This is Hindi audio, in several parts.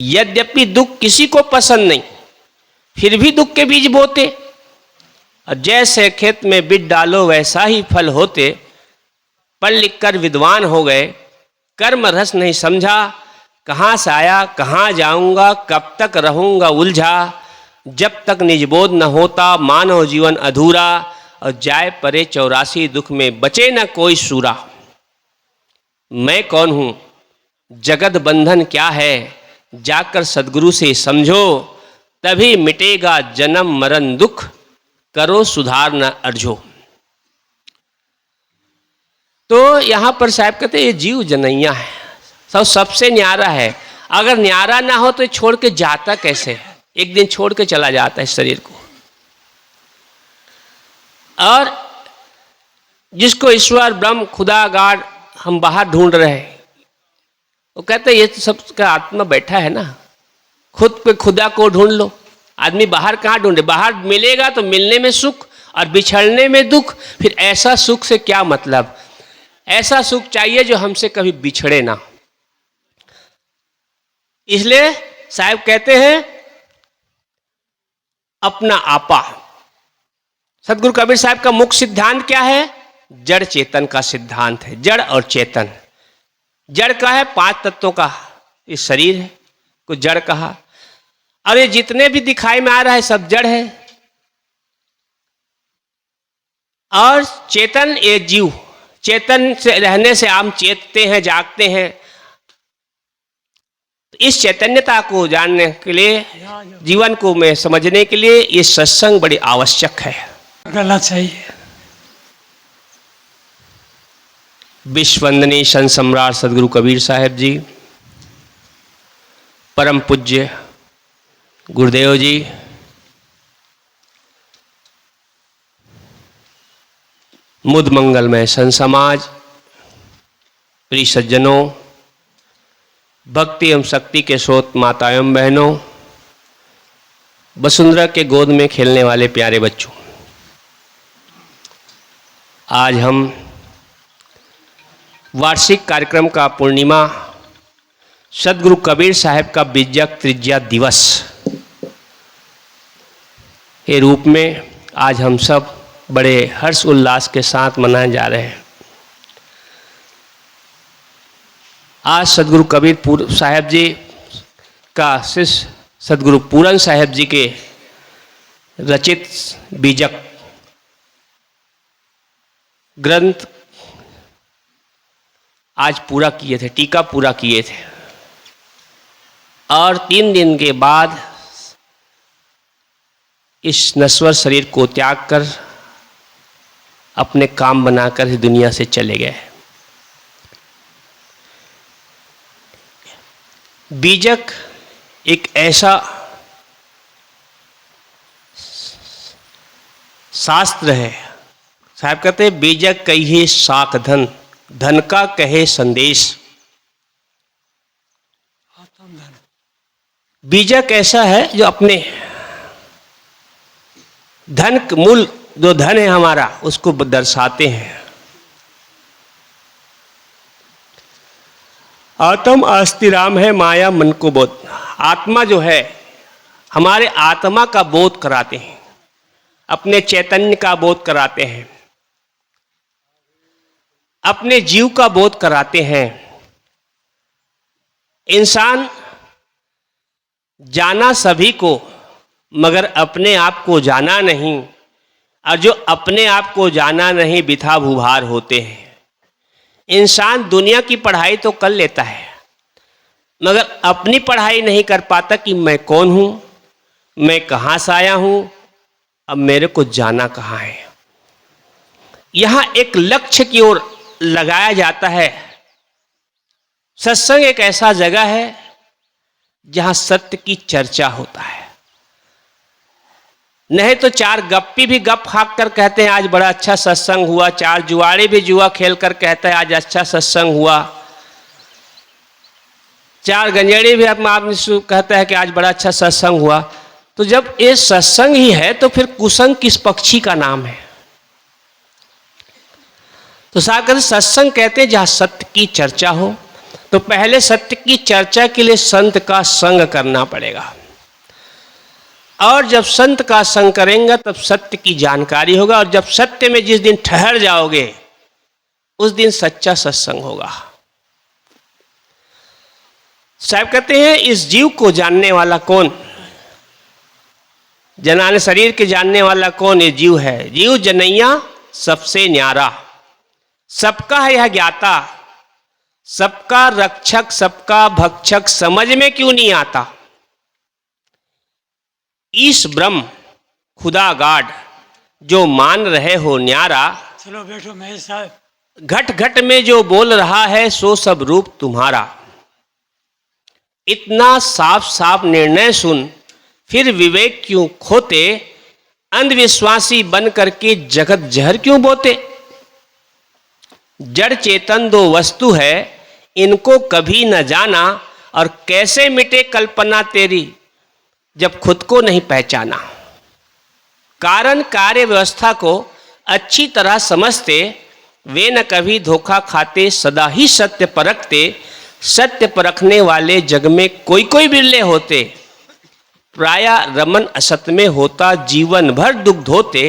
यद्यपि दुख किसी को पसंद नहीं, फिर भी दुख के बीज बोते। और जैसे खेत में बीज डालो वैसा ही फल होते। पढ़ लिख कर विद्वान हो गए, कर्म रस नहीं समझा, कहाँ से आया कहाँ जाऊंगा, कब तक रहूंगा उलझा। जब तक निजबोध न होता मानव जीवन अधूरा, और जाए परे 84 दुख में बचे न कोई सूरा। मैं कौन हूँ, जगत बंधन क्या है, जाकर सदगुरु से समझो, तभी मिटेगा जन्म मरण दुख, करो सुधार न अर्झो। तो यहाँ पर साहब कहते ये जीव जनैया है, सबसे न्यारा है। अगर न्यारा ना हो तो छोड़ के जाता कैसे, एक दिन छोड़ के चला जाता है शरीर को। और जिसको ईश्वर ब्रह्म खुदा गाड हम बाहर ढूंढ रहे हैं, वो कहते ये तो सबका आत्मा बैठा है ना, खुद पे खुदा को ढूंढ लो। आदमी बाहर कहाँ ढूंढे, बाहर मिलेगा तो मिलने में सुख और बिछड़ने में दुख। फिर ऐसा सुख से क्या मतलब, ऐसा सुख चाहिए जो हमसे कभी बिछड़े ना। इसलिए साहब कहते हैं अपना आपा। सदगुरु कबीर साहब का मुख्य सिद्धांत क्या है, जड़ चेतन का सिद्धांत है। जड़ और चेतन, जड़ का है 5 तत्वों का ये शरीर है, को जड़ कहा। और ये जितने भी दिखाई में आ रहा है सब जड़ है। और चेतन ये जीव, चेतन से रहने से हम चेतते हैं, जागते हैं। इस चैतन्यता को जानने के लिए, जीवन को में समझने के लिए ये सत्संग बड़ी आवश्यक है, करना चाहिए। विश्ववंदनीय संत सम्राट सदगुरु कबीर साहब जी, परम पूज्य गुरुदेव जी, मुद मंगलमय संत समाज, प्रिय सज्जनों, भक्ति एवं शक्ति के स्रोत माता एवं बहनों, वसुंधरा के गोद में खेलने वाले प्यारे बच्चों, आज हम वार्षिक कार्यक्रम का पूर्णिमा सदगुरु कबीर साहब का बीजक त्रिज्या दिवस के रूप में आज हम सब बड़े हर्ष उल्लास के साथ मनाए जा रहे हैं। आज सदगुरु कबीर साहब जी का शिष्य सदगुरु पूरन साहब जी के रचित बीजक ग्रंथ आज पूरा किए थे, टीका पूरा किए थे। और 3 दिन के बाद इस नश्वर शरीर को त्याग कर अपने काम बनाकर इस दुनिया से चले गए। बीजक एक ऐसा शास्त्र है, साहब कहते हैं बीजक कहिए साख धन, धन का कहे संदेश। बीजक ऐसा है जो अपने धन मूल जो धन है हमारा उसको दर्शाते हैं। आत्म अस्थिराम है माया मन को बोध। आत्मा जो है हमारे आत्मा का बोध कराते हैं, अपने चैतन्य का बोध कराते हैं, अपने जीव का बोध कराते हैं। इंसान जाना सभी को मगर अपने आप को जाना नहीं, और जो अपने आप को जाना नहीं बिथा भूभार होते हैं। इंसान दुनिया की पढ़ाई तो कर लेता है मगर अपनी पढ़ाई नहीं कर पाता कि मैं कौन हूँ, मैं कहाँ से आया हूँ, अब मेरे को जाना कहाँ है। यहाँ एक लक्ष्य की ओर लगाया जाता है। सत्संग एक ऐसा जगह है जहाँ सत्य की चर्चा होता है। नहीं तो 4 गप्पी भी गप खाक कर कहते हैं आज बड़ा अच्छा सत्संग हुआ, 4 जुआड़ी भी जुआ खेल कर कहते हैं आज अच्छा सत्संग हुआ, 4 गंजेड़ी भी आपने कहता है कि आज बड़ा अच्छा सत्संग हुआ। तो जब ये सत्संग ही है तो फिर कुसंग किस पक्षी का नाम है। तो सागर सत्संग कहते हैं जहाँ सत्य की चर्चा हो। तो पहले सत्य की चर्चा के लिए संत का संग करना पड़ेगा, और जब संत का संग करेंगे तब सत्य की जानकारी होगा, और जब सत्य में जिस दिन ठहर जाओगे उस दिन सच्चा सत्संग होगा। साहब कहते हैं इस जीव को जानने वाला कौन, जनाने शरीर के जानने वाला कौन, ये जीव है। जीव जनैया सबसे न्यारा, सबका है यह ज्ञाता, सबका रक्षक सबका भक्षक, समझ में क्यों नहीं आता। ईश ब्रह्म खुदा गाड जो मान रहे हो न्यारा, चलो बैठो महेश साहब। घट घट में जो बोल रहा है सो सब रूप तुम्हारा। इतना साफ साफ निर्णय सुन फिर विवेक क्यों खोते, अंधविश्वासी बन करके जगत जहर क्यों बोते। जड़ चेतन दो वस्तु है इनको कभी न जाना, और कैसे मिटे कल्पना तेरी जब खुद को नहीं पहचाना। कारण कार्य व्यवस्था को अच्छी तरह समझते, वे न कभी धोखा खाते, सदा ही सत्य परखते। सत्य परखने वाले जग में कोई कोई बिरले होते, प्राय रमन असत में होता जीवन भर दुख धोते।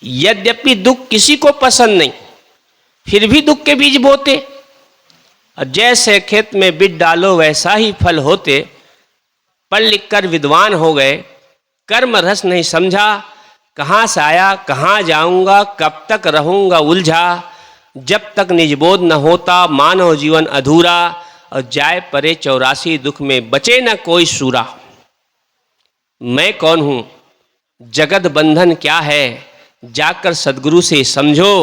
यद्यपि दुख किसी को पसंद नहीं फिर भी दुख के बीज बोते, और जैसे खेत में बीज डालो वैसा ही फल होते। पढ़ लिख कर विद्वान हो गए कर्म रस नहीं समझा, कहाँ से आया कहाँ जाऊंगा कब तक रहूंगा उलझा। जब तक निजबोध न होता मानव जीवन अधूरा, और जाए परे 84 दुख में बचे न कोई सूरा। मैं कौन हूँ जगत बंधन क्या है, जाकर सदगुरु से समझो,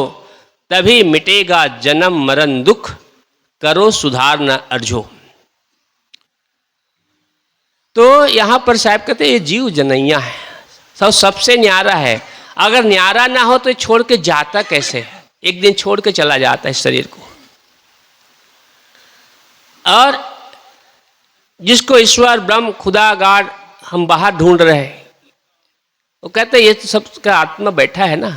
तभी मिटेगा जन्म मरण दुख, करो सुधार न अर्झो। तो यहाँ पर साहब कहते हैं ये जीव जनैया है, सबसे न्यारा है। अगर न्यारा ना हो तो छोड़ के जाता कैसे, एक दिन छोड़ के चला जाता है शरीर को। और जिसको ईश्वर ब्रह्म खुदा गाड हम बाहर ढूंढ रहे हैं, वो कहते हैं ये तो सबका आत्मा बैठा है ना,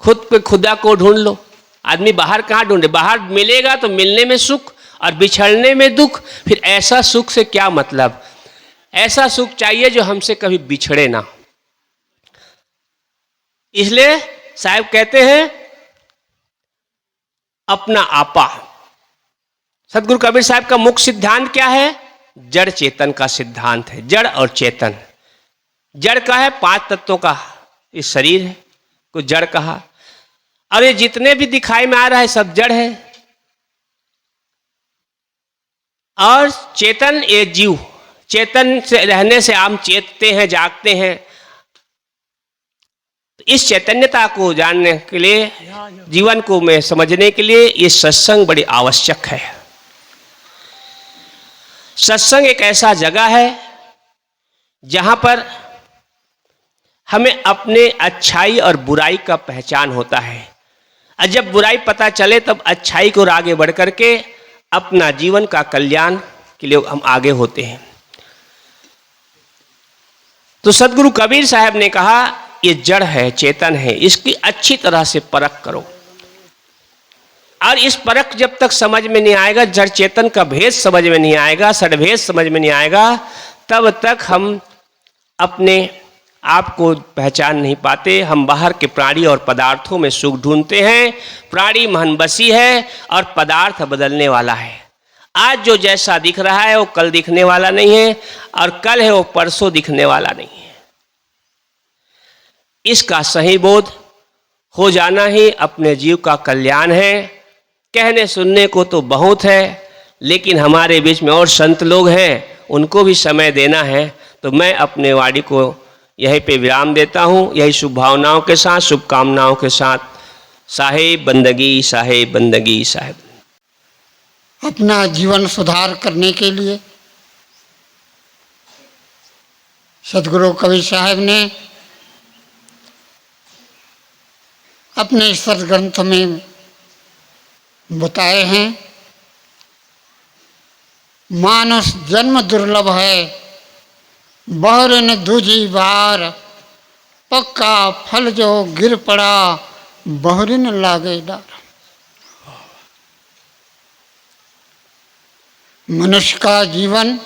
खुद पे खुदा को ढूंढ लो। आदमी बाहर कहाँ ढूंढे, बाहर मिलेगा तो मिलने में सुख और बिछड़ने में दुख। फिर ऐसा सुख से क्या मतलब, ऐसा सुख चाहिए जो हमसे कभी बिछड़े ना। इसलिए साहब कहते हैं अपना आपा। सदगुरु कबीर साहब का मुख्य सिद्धांत क्या है, जड़ चेतन का सिद्धांत है। जड़ और चेतन, जड़ का है 5 तत्वों का ये शरीर है, को जड़ कहा। और ये जितने भी दिखाई में आ रहा है सब जड़ है। और चेतन ये जीव, चेतन से रहने से हम चेतते हैं जागते हैं। तो इस चैतन्यता को जानने के लिए, जीवन को में समझने के लिए ये सत्संग बड़ी आवश्यक है। सत्संग एक ऐसा जगह है जहां पर हमें अपने अच्छाई और बुराई का पहचान होता है, और जब बुराई पता चले तब अच्छाई को आगे बढ़ करके अपना जीवन का कल्याण के लिए हम आगे होते हैं। तो सदगुरु कबीर साहब ने कहा ये जड़ है चेतन है, इसकी अच्छी तरह से परख करो। और इस परख जब तक समझ में नहीं आएगा, जड़ चेतन का भेद समझ में नहीं आएगा, षड्भेद समझ में नहीं आएगा, तब तक हम अपने आप को पहचान नहीं पाते। हम बाहर के प्राणी और पदार्थों में सुख ढूंढते हैं। प्राणी मनबसी है और पदार्थ बदलने वाला है। आज जो जैसा दिख रहा है वो कल दिखने वाला नहीं है, और कल है वो परसों दिखने वाला नहीं है। इसका सही बोध हो जाना ही अपने जीव का कल्याण है। कहने सुनने को तो बहुत है, लेकिन हमारे बीच में और संत लोग हैं, उनको भी समय देना है। तो मैं अपने वाणी को यहीं पे विराम देता हूँ, यही शुभ भावनाओं के साथ, शुभकामनाओं के साथ। साहेब बंदगी, साहेब बंदगी, साहेब। अपना जीवन सुधार करने के लिए सदगुरु कबीर साहब ने अपने सदग्रंथ में बताए हैं, मानस जन्म दुर्लभ है, बहरन दूजी बार, पक्का फल जो गिर पड़ा, बहरिन लागे डार। मनुष्य का जीवन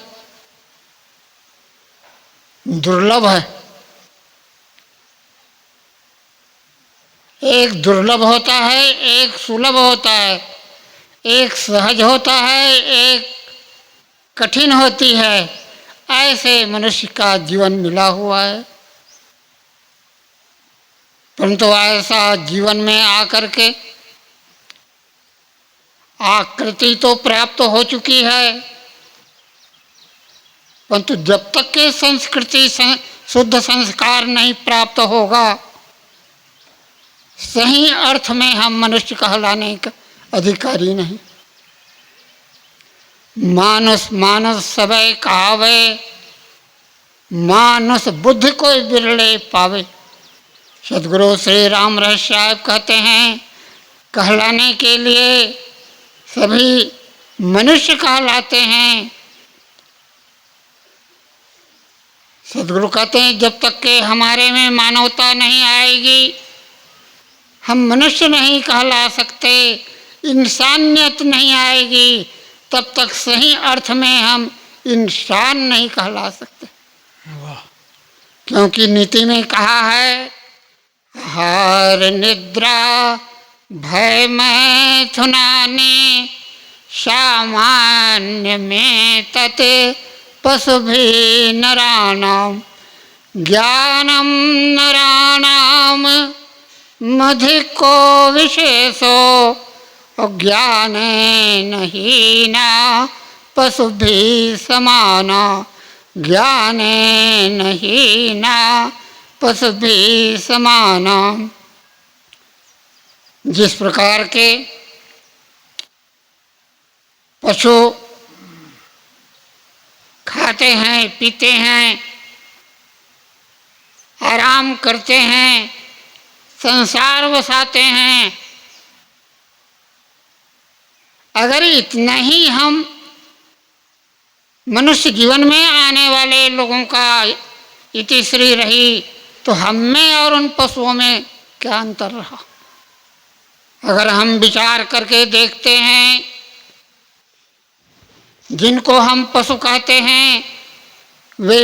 दुर्लभ है। एक दुर्लभ होता है, एक सुलभ होता है, एक सहज होता है, एक कठिन होती है। ऐसे मनुष्य का जीवन मिला हुआ है। परंतु ऐसा जीवन में आकर के आकृति तो प्राप्त हो चुकी है, परंतु जब तक के संस्कृति शुद्ध संस्कार नहीं प्राप्त होगा, सही अर्थ में हम मनुष्य कहलाने का अधिकारी नहीं। मानुष मानुष सबे कहावे, मानुष बुद्धि कोई बिरले पावे। सदगुरु श्री राम रहस्य साहब कहते हैं, कहलाने के लिए सभी मनुष्य कहलाते हैं। सदगुरु कहते हैं, जब तक के हमारे में मानवता नहीं आएगी, हम मनुष्य नहीं कहला सकते, इंसानियत नहीं आएगी, तब तक सही अर्थ में हम इंसान नहीं कहला सकते। क्योंकि नीति में कहा है, आहार निद्रा भय मैथुनानि सामान्य में तत् पशु भी नराणाम ज्ञानम नराणाम मधिको विशेषो अज्ञानेन हीना पशु भी समाना ज्ञानेन हीना पशु भी समाना। जिस प्रकार के पशु खाते हैं, पीते हैं, आराम करते हैं, संसार बसाते हैं, अगर इतना ही हम मनुष्य जीवन में आने वाले लोगों का इतिश्री रही, तो हम में और उन पशुओं में क्या अंतर रहा। अगर हम विचार करके देखते हैं, जिनको हम पशु कहते हैं, वे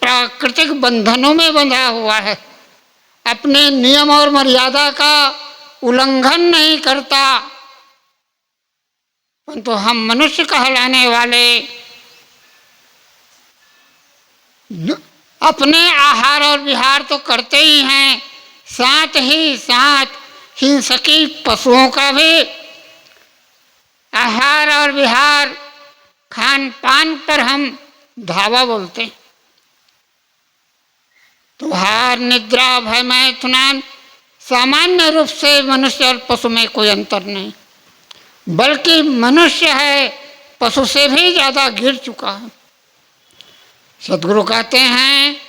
प्राकृतिक बंधनों में बंधा हुआ है, अपने नियम और मर्यादा का उल्लंघन नहीं करता। परंतु हम मनुष्य कहलाने वाले अपने आहार और विहार तो करते ही हैं, साथ ही साथ हिंसकी पशुओं का भी आहार और विहार खान पान पर हम धावा बोलते हैं। तो आहार निद्रा भय मैथुनान सामान्य रूप से मनुष्य और पशु में कोई अंतर नहीं, बल्कि मनुष्य है पशु से भी ज़्यादा गिर चुका है। सदगुरु कहते हैं,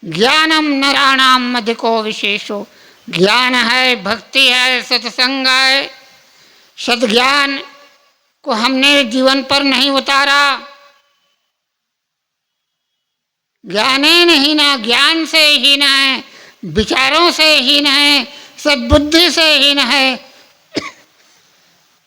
ज्ञानम नराणाम मधिको विशेषो। ज्ञान है, भक्ति है, सत्संग है। सद्ज्ञान को हमने जीवन पर नहीं उतारा। ज्ञाने नहीं ना, ज्ञान से हीन है, विचारों से हीन है, सद्बुद्धि से हीन है,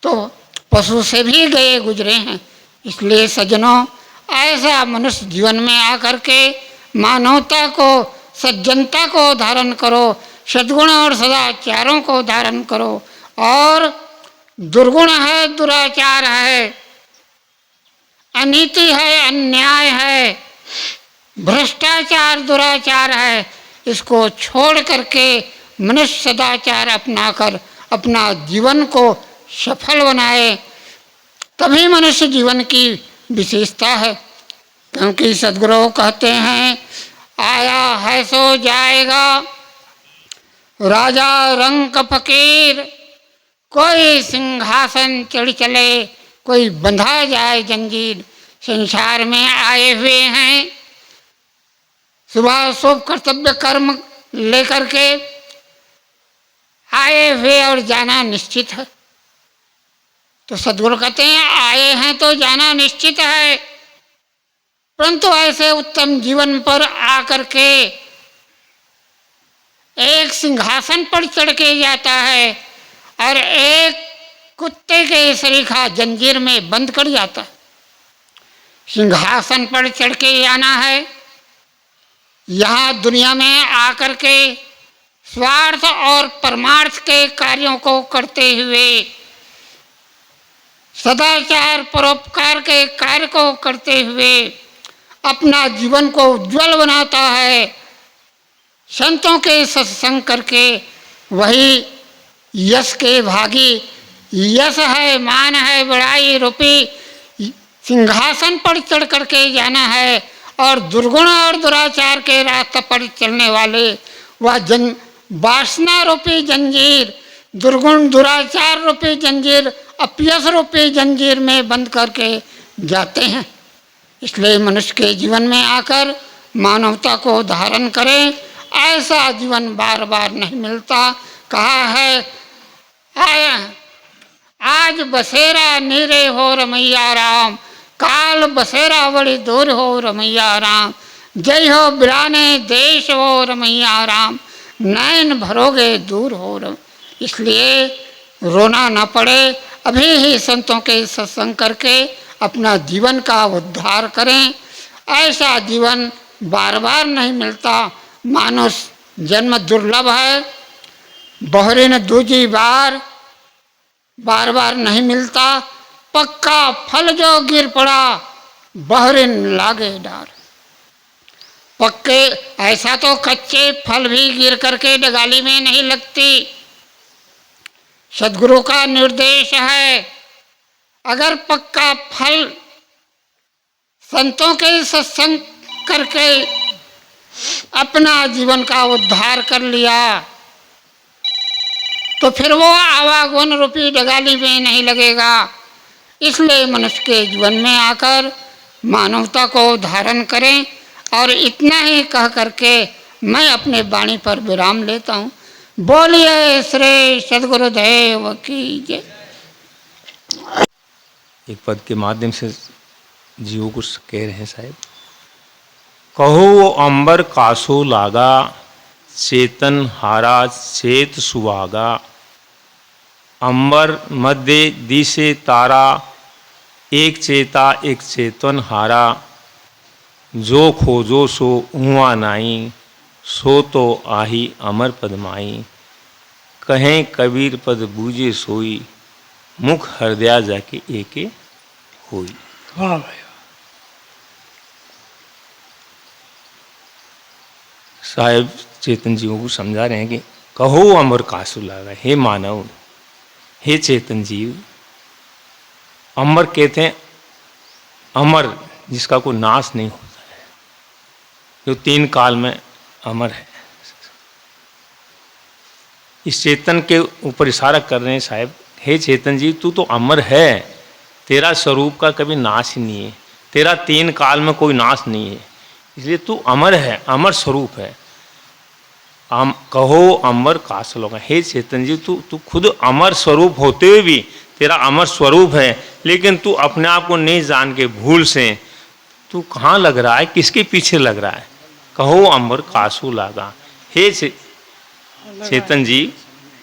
तो पशु से भी गए गुजरे हैं। इसलिए सज्जनों, ऐसा मनुष्य जीवन में आकर के मानवता को, सज्जनता को धारण करो, सद्गुण और सदाचारों को धारण करो। और दुर्गुण है, दुराचार है, अनीति है, अन्याय है, भ्रष्टाचार, दुराचार है, इसको छोड़ करके मनुष्य सदाचार अपनाकर अपना जीवन को सफल बनाए, तभी मनुष्य जीवन की विशेषता है। क्योंकि सदगुरु कहते हैं, आया है सो जाएगा, राजा रंक फकीर, कोई सिंहासन चढ़ चले, कोई बंधा जाए जंजीर। संसार में आए हुए हैं, सुबह शुभ कर्तव्य कर्म लेकर के आए हुए और जाना निश्चित है। तो सदगुरु कहते हैं, आए हैं तो जाना निश्चित है, परंतु ऐसे उत्तम जीवन पर आकर के एक सिंहासन पर चढ़ के जाता है और एक कुत्ते के सरीखा जंजीर में बंद कर जाता है। सिंहासन पर चढ़ के आना है। यहाँ दुनिया में आकर के स्वार्थ और परमार्थ के कार्यों को करते हुए, सदाचार परोपकार के कार्य को करते हुए अपना जीवन को उज्जवल बनाता है। संतों के सत्संग करके वही यश के भागी, यश है, मान है, बड़ाई रूपी सिंहासन पर चढ़ करके जाना है। और दुर्गुण और दुराचार के रास्ते पर चलने वाले वह वासना रूपी जंजीर, दुर्गुण दुराचार रूपी जंजीर, अपयश रूपी जंजीर में बंद करके जाते हैं। इसलिए मनुष्य के जीवन में आकर मानवता को धारण करें। ऐसा जीवन बार बार नहीं मिलता। कहा है आज बसेरा नीरे हो रमैया राम, काल बसेरा बड़ी दूर हो रमैया राम। जय हो बिराने देश हो रमैया राम, नैन भरोगे दूर हो रम। इसलिए रोना न पड़े, अभी ही संतों के सत्संग करके अपना जीवन का उद्धार करें। ऐसा जीवन बार बार नहीं मिलता। मानुष जन्म दुर्लभ है, बहुरिन दूजी बार बार बार नहीं मिलता। पक्का फल जो गिर पड़ा, बहुरिन लागे डार। पक्के ऐसा तो कच्चे फल भी गिर करके डगाली में नहीं लगती। सद्गुरु का निर्देश है, अगर पक्का फल संतों के सत्संग करके अपना जीवन का उद्धार कर लिया तो फिर वो आवागुन रूपी डगाली में नहीं लगेगा। इसलिए मनुष्य के जीवन में आकर मानवता को धारण करें। और इतना ही कह करके मैं अपने वाणी पर विराम लेता हूँ। बोलिए श्री सद्गुरुदेव की जय। एक पद के माध्यम से जीवों को कह रहे हैं साहब। कहो अंबर कासो लागा, चेतन हारा चेत सुहागा। अंबर मध्य दिशे तारा, एक चेता एक चेतन हारा। जो खोजो सो उहाँ नाई, सो तो आही अमर पदमाई। कहें कबीर पद बूझे सोई, मुख हृदय जाके एके होई। वाह भाई, साहेब चेतन जीवों को समझा रहे हैं कि कहो अमर कासु लागा। हे मानव, हे चेतन जीव। अमर कहते हैं अमर जिसका कोई नाश नहीं होता है, जो तीन काल में अमर है। इस चेतन के ऊपर इशारा कर रहे हैं साहब। हे चेतन जी, तू तो अमर है, तेरा स्वरूप का कभी नाश ही नहीं है, तेरा तीन काल में कोई नाश नहीं है, इसलिए तू अमर है, अमर स्वरूप है। कहो अमर कास लोग। हे चेतन जी, तू खुद अमर स्वरूप होते हुए भी तेरा अमर स्वरूप है, लेकिन तू अपने आप को नहीं जान के भूल से तू कहाँ लग रहा है, किसके पीछे लग रहा है। कहो अमर कासू लागा। हे चेतन जी,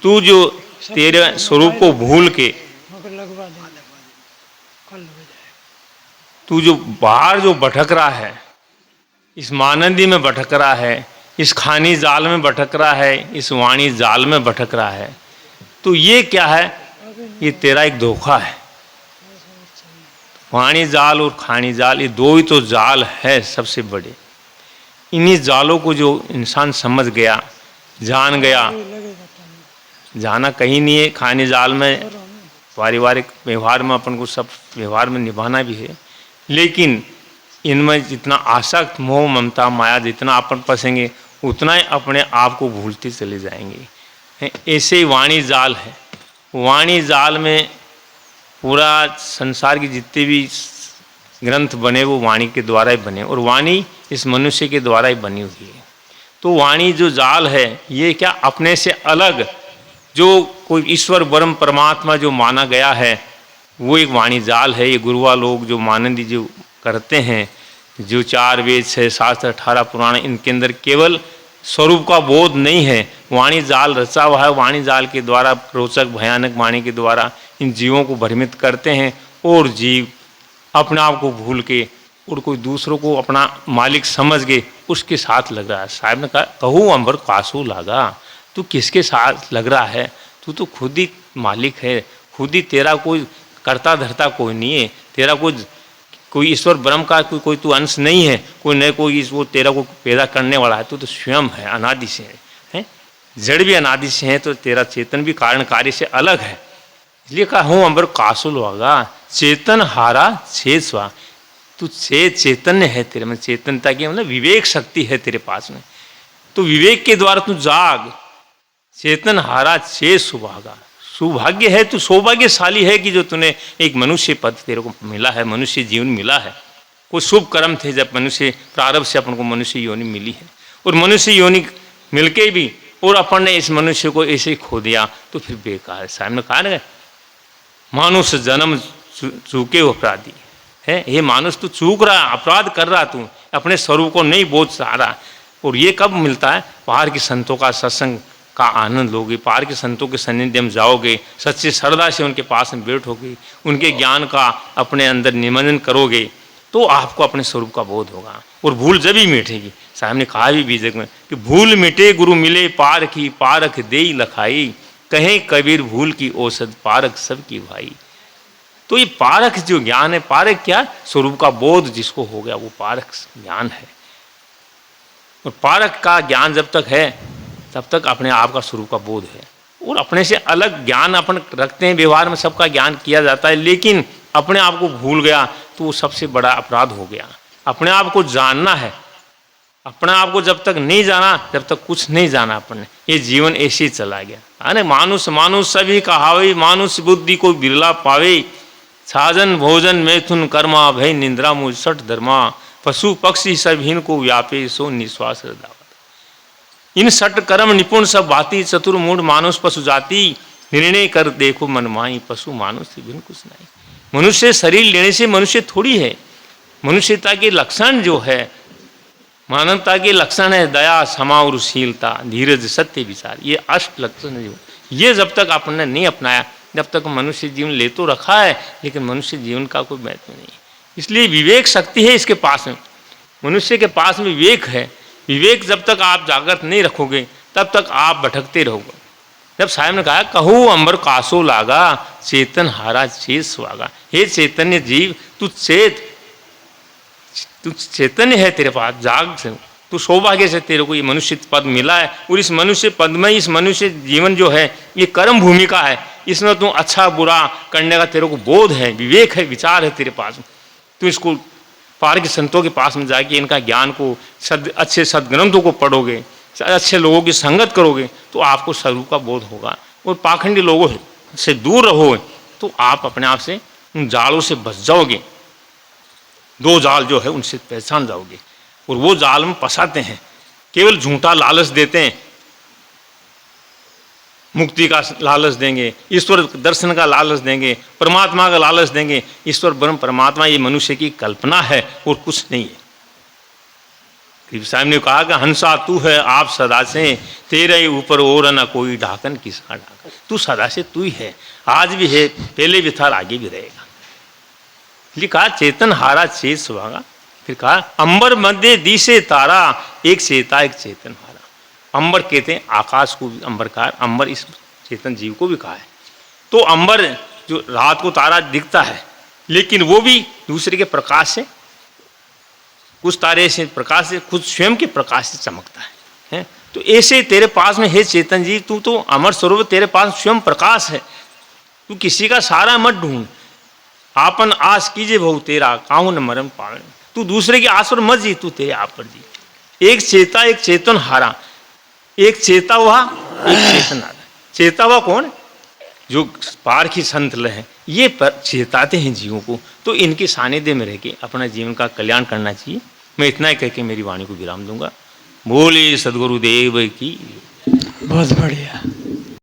तू जो तेरे स्वरूप को भूल के तू जो बाहर जो भटक रहा है, इस मानंदी में भटक रहा है, इस खानी जाल में भटक रहा है, इस वाणी जाल में भटक रहा है, तो ये क्या है? ये तेरा एक धोखा है। वाणी जाल और खानी जाल, ये दो ही तो जाल है सबसे बड़े। इन्हीं जालों को जो इंसान समझ गया, जान गया, जाना कहीं नहीं है। खानी जाल में पारिवारिक व्यवहार में अपन को सब व्यवहार में निभाना भी है, लेकिन इनमें जितना आसक्त मोह ममता माया जितना अपन फंसेंगे, उतना ही अपने आप को भूलते चले जाएंगे। ऐसे ही वाणी जाल है। वाणी जाल में पूरा संसार की जितने भी ग्रंथ बने वो वाणी के द्वारा ही बने, और वाणी इस मनुष्य के द्वारा ही बनी हुई है। तो वाणी जो जाल है, ये क्या अपने से अलग जो कोई ईश्वर ब्रह्म परमात्मा जो माना गया है, वो एक वाणी जाल है। ये गुरुआ लोग जो मानंदी जो करते हैं, जो 4 वेद 6 शास्त्र 18 पुराण, इनके अंदर केवल स्वरूप का बोध नहीं है, वाणी जाल रचा हुआ है। वाणी जाल के द्वारा, रोचक भयानक वाणी के द्वारा इन जीवों को भ्रमित करते हैं, और जीव अपने आप को भूल के और कोई दूसरों को अपना मालिक समझ के उसके साथ लग रहा है। साहब ने कहा कहूँ अंबर कासू लागा, तू किसके साथ लग रहा है? तू तो खुद ही मालिक है, खुद ही तेरा कोई करता धरता कोई नहीं है, तेरा कोई ईश्वर ब्रह्म का कोई तू अंश नहीं है, कोई न कोई वो तेरा को पैदा करने वाला है। तू तो स्वयं है, अनादि से है, जड़ भी अनादि से है, तो तेरा चेतन भी कारण कार्य से अलग है। इसलिए कहा हूँ अंबर कासुल होगा, चेतन हारा छेदस्वा। तू चैतन्य है तेरे में, चेतनता की मतलब विवेक शक्ति है तेरे पास में, तो विवेक के द्वारा तू जाग। चेतन हारा छेद सुभागा, सौभाग्य है, तू सौभाग्यशाली है कि जो तूने एक मनुष्य पद तेरे को मिला है, मनुष्य जीवन मिला है। कोई शुभ कर्म थे जब मनुष्य प्रारंभ से अपन को मनुष्य योनि मिली है, और मनुष्य योनि मिलके भी और अपन ने इस मनुष्य को ऐसे ही खो दिया तो फिर बेकार है। साहब ने कहा ना मानुष जन्म चूके अपराधी है, ये मानुष तू चूक रहा, अपराध कर रहा, तू अपने स्वरूप को नहीं बोझ पा रहा। और ये कब मिलता है? बाहर के संतों का सत्संग का आनंद लोगे, पार के संतों के सानिध्य में जाओगे, सच्ची श्रद्धा से उनके पास में बैठोगे, उनके ज्ञान का अपने अंदर निमंजन करोगे, तो आपको अपने स्वरूप का बोध होगा और भूल जब ही मिटेगी। साहब ने कहा भी बीजक में कि भूल मिटे गुरु मिले पार की, पारख देई लखाई, कहें कबीर भूल की औषध पारख सबकी भाई। तो ये पारख जो ज्ञान है, पारख क्या? स्वरूप का बोध जिसको हो गया वो पारख ज्ञान है। और पारख का ज्ञान जब तक है तब तक अपने आप का स्वरूप का बोध है। और अपने से अलग ज्ञान अपन रखते हैं, व्यवहार में सबका ज्ञान किया जाता है, लेकिन अपने आप को भूल गया तो वो सबसे बड़ा अपराध हो गया। अपने आप को जानना है, अपने आप को जब तक नहीं जाना जब तक कुछ नहीं जाना अपन ने। ये जीवन ऐसे ही चला गया। अरे मानुष मानुष सभी कहावे, मानुष बुद्धि को बिरला पावे, साजन भोजन मैथुन कर्मा भय निंद्रा मुझ सठ धर्मा, पशु पक्षी सभी को व्यापे सो निश्वास दावत। इन सठ कर्म निपुण सब बाती, चतुर्मूढ़ मानुष पशु जाति, निर्णय कर देखो मनमाई, पशु मानुष से भिन्न कुछ नहीं। मनुष्य शरीर लेने से मनुष्य थोड़ी है। मनुष्यता के लक्षण जो है, मानवता के लक्षण है दया, क्षमा और शीलता, धीरज, सत्य, विचार। ये अष्ट लक्षण जो ये जब तक आपने नहीं अपनाया, जब तक मनुष्य जीवन ले तो रखा है लेकिन मनुष्य जीवन का कोई महत्व नहीं। इसलिए विवेक शक्ति है इसके पास में, मनुष्य के पास में विवेक है। विवेक जब तक आप जागृत नहीं रखोगे तब तक आप भटकते रहोगे। जब साहब ने कहा कहू अंबर कासो लागा, चेतन हारा चेत सुहागा। हे चैतन्य जीव, तू चैतन्य है, तेरे पास जाग से तू सौभाग्य से तेरे को ये मनुष्य पद मिला है। और इस मनुष्य पद में, इस मनुष्य जीवन जो है ये कर्म भूमिका है, इसमें तू अच्छा बुरा करने का तेरे को बोध है, विवेक है, विचार है तेरे पास। तू इसको पार के संतों के पास में जाके इनका ज्ञान को अच्छे सदग्रंथों को पढ़ोगे, अच्छे लोगों की संगत करोगे तो आपको स्वरूप का बोध होगा। और पाखंडी लोगों से दूर रहोगे तो आप अपने आप से उन जालों से बच जाओगे। दो जाल जो है उनसे पहचान जाओगे। और वो जाल में फंसाते हैं, केवल झूठा लालच देते हैं, मुक्ति का लालच देंगे, ईश्वर दर्शन का लालच देंगे, परमात्मा का लालच देंगे। ईश्वर ब्रह्म परमात्मा ये मनुष्य की कल्पना है और कुछ नहीं है। गरीब साहब ने कहा कि हंसा तू है आप सदा से, तेरे ऊपर और न कोई ढाकन किसका ढाकन। तू सदा से तू ही है, आज भी है, पहले भी था, आगे भी रहेगा। इसलिए कहा चेतन हारा चेत सुहागा। फिर कहा अंबर मध्य दिशे तारा, एक चेता एक चेतन हारा। अंबर कहते हैं आकाश को भी अंबर कहा, अंबर इस चेतन जीव को भी कहा है। तो अंबर जो रात को तारा दिखता है लेकिन वो भी दूसरे के प्रकाश से, कुछ तारे से प्रकाश से, कुछ स्वयं के प्रकाश से चमकता है। तो ऐसे तेरे पास में है चेतन जी, तू तो अमर स्वरूप, तेरे पास स्वयं प्रकाश है। तू किसी का सारा मत ढूंढ, आपन आस कीजिए बहु तेरा, काहू न मरम पावे। तू दूसरे की आस पर मत जी, तू तेरे आप पर जी। एक चेता एक चेतन हारा, एक चेता हुआ एक चेतन हारा। चेता हुआ कौन? जो पार की संत हैं, ये चेताते हैं जीवों को। तो इनके सानिध्य में रह के अपना जीवन का कल्याण करना चाहिए। मैं इतना ही कह के मेरी वाणी को विराम दूंगा। बोले सदगुरुदेव की। बहुत बढ़िया।